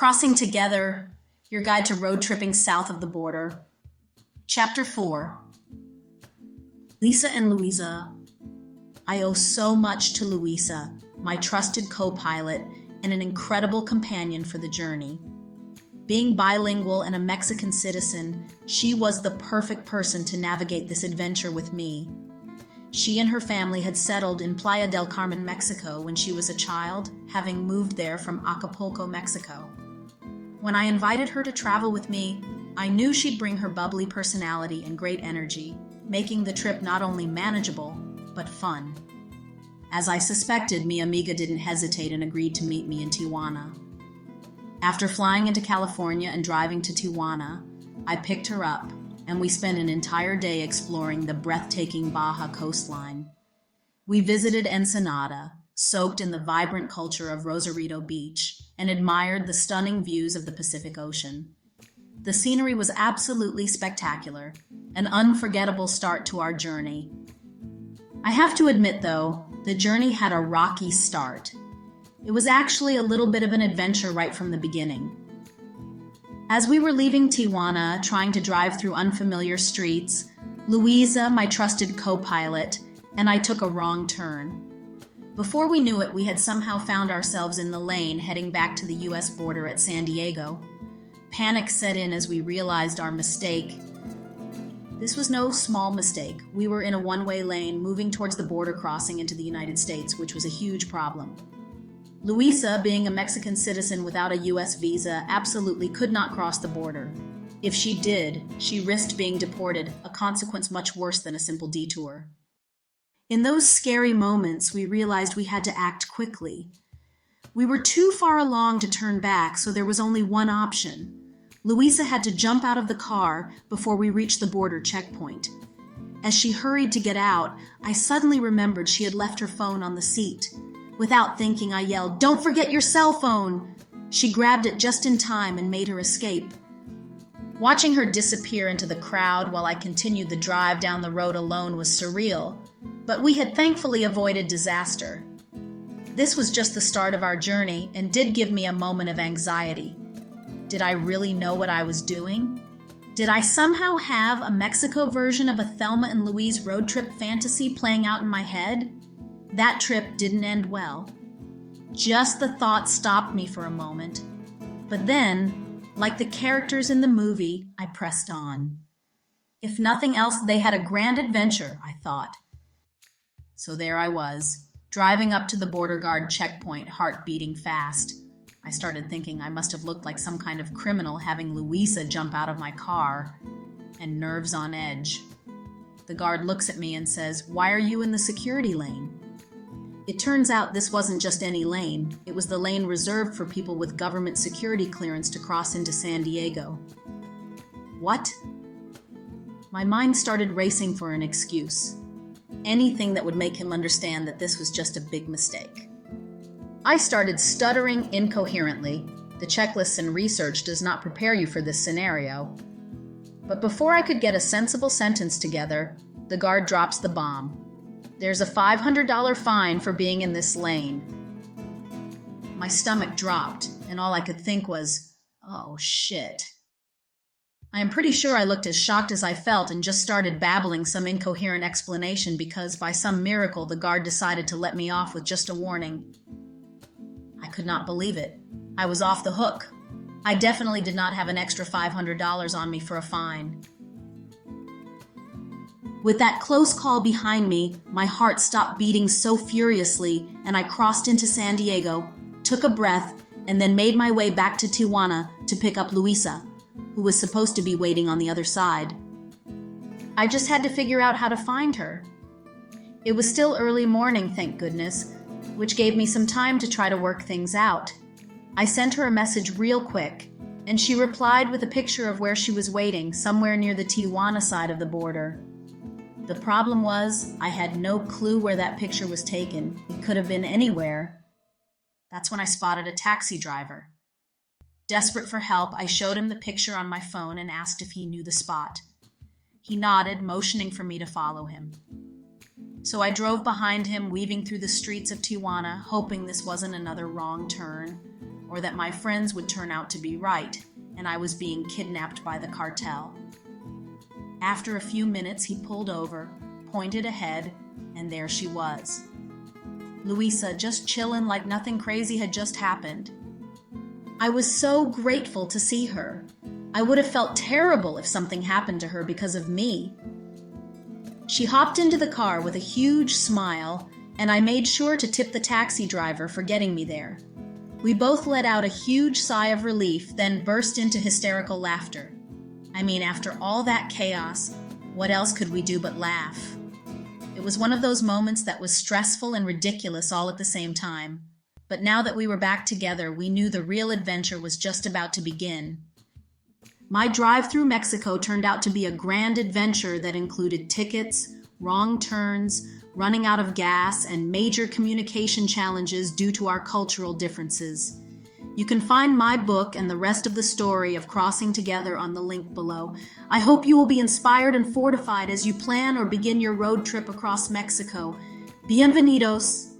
Crossing Together, your guide to road tripping south of the border. Chapter 4. Lisa and Louisa. I owe so much to Louisa, my trusted co-pilot and an incredible companion for the journey. Being bilingual and a Mexican citizen, she was the perfect person to navigate this adventure with me. She and her family had settled in Playa del Carmen, Mexico when she was a child, having moved there from Acapulco, Mexico. When I invited her to travel with me, I knew she'd bring her bubbly personality and great energy, making the trip not only manageable, but fun. As I suspected, mi amiga didn't hesitate and agreed to meet me in Tijuana. After flying into California and driving to Tijuana, I picked her up, and we spent an entire day exploring the breathtaking Baja coastline. We visited Ensenada, soaked in the vibrant culture of Rosarito Beach, and admired the stunning views of the Pacific Ocean. The scenery was absolutely spectacular, an unforgettable start to our journey. I have to admit, though, the journey had a rocky start. It was actually a little bit of an adventure right from the beginning. As we were leaving Tijuana, trying to drive through unfamiliar streets, Louisa, my trusted co-pilot, and I took a wrong turn. Before we knew it, we had somehow found ourselves in the lane heading back to the U.S. border at San Diego. Panic set in as we realized our mistake. This was no small mistake. We were in a one-way lane moving towards the border crossing into the United States, which was a huge problem. Louisa, being a Mexican citizen without a U.S. visa, absolutely could not cross the border. If she did, she risked being deported, a consequence much worse than a simple detour. In those scary moments, we realized we had to act quickly. We were too far along to turn back, so there was only one option. Louisa had to jump out of the car before we reached the border checkpoint. As she hurried to get out, I suddenly remembered she had left her phone on the seat. Without thinking, I yelled, "Don't forget your cell phone!" She grabbed it just in time and made her escape. Watching her disappear into the crowd while I continued the drive down the road alone was surreal, but we had thankfully avoided disaster. This was just the start of our journey and did give me a moment of anxiety. Did I really know what I was doing? Did I somehow have a Mexico version of a Thelma and Louise road trip fantasy playing out in my head? That trip didn't end well. Just the thought stopped me for a moment. But then, like the characters in the movie, I pressed on. If nothing else, they had a grand adventure, I thought. So there I was, driving up to the border guard checkpoint, heart beating fast. I started thinking I must have looked like some kind of criminal having Louisa jump out of my car, and nerves on edge. The guard looks at me and says, "Why are you in the security lane?" It turns out this wasn't just any lane. It was the lane reserved for people with government security clearance to cross into San Diego. What? My mind started racing for an excuse. Anything that would make him understand that this was just a big mistake. I started stuttering incoherently. The checklists and research does not prepare you for this scenario. But before I could get a sensible sentence together, the guard drops the bomb. "There's a $500 fine for being in this lane." My stomach dropped, and all I could think was, oh shit. I am pretty sure I looked as shocked as I felt and just started babbling some incoherent explanation because, by some miracle, the guard decided to let me off with just a warning. I could not believe it. I was off the hook. I definitely did not have an extra $500 on me for a fine. With that close call behind me, my heart stopped beating so furiously, and I crossed into San Diego, took a breath, and then made my way back to Tijuana to pick up Louisa, who was supposed to be waiting on the other side. I just had to figure out how to find her. It was still early morning, thank goodness, which gave me some time to try to work things out. I sent her a message real quick, and she replied with a picture of where she was waiting, somewhere near the Tijuana side of the border. The problem was, I had no clue where that picture was taken. It could have been anywhere. That's when I spotted a taxi driver. Desperate for help, I showed him the picture on my phone and asked if he knew the spot. He nodded, motioning for me to follow him. So I drove behind him, weaving through the streets of Tijuana, hoping this wasn't another wrong turn, or that my friends would turn out to be right, and I was being kidnapped by the cartel. After a few minutes, he pulled over, pointed ahead, and there she was. Luisa, just chillin' like nothing crazy had just happened. I was so grateful to see her. I would have felt terrible if something happened to her because of me. She hopped into the car with a huge smile, and I made sure to tip the taxi driver for getting me there. We both let out a huge sigh of relief, then burst into hysterical laughter. I mean, after all that chaos, what else could we do but laugh? It was one of those moments that was stressful and ridiculous all at the same time. But now that we were back together, we knew the real adventure was just about to begin. My drive through Mexico turned out to be a grand adventure that included tickets, wrong turns, running out of gas, and major communication challenges due to our cultural differences. You can find my book and the rest of the story of Crossing Together on the link below. I hope you will be inspired and fortified as you plan or begin your road trip across Mexico. Bienvenidos!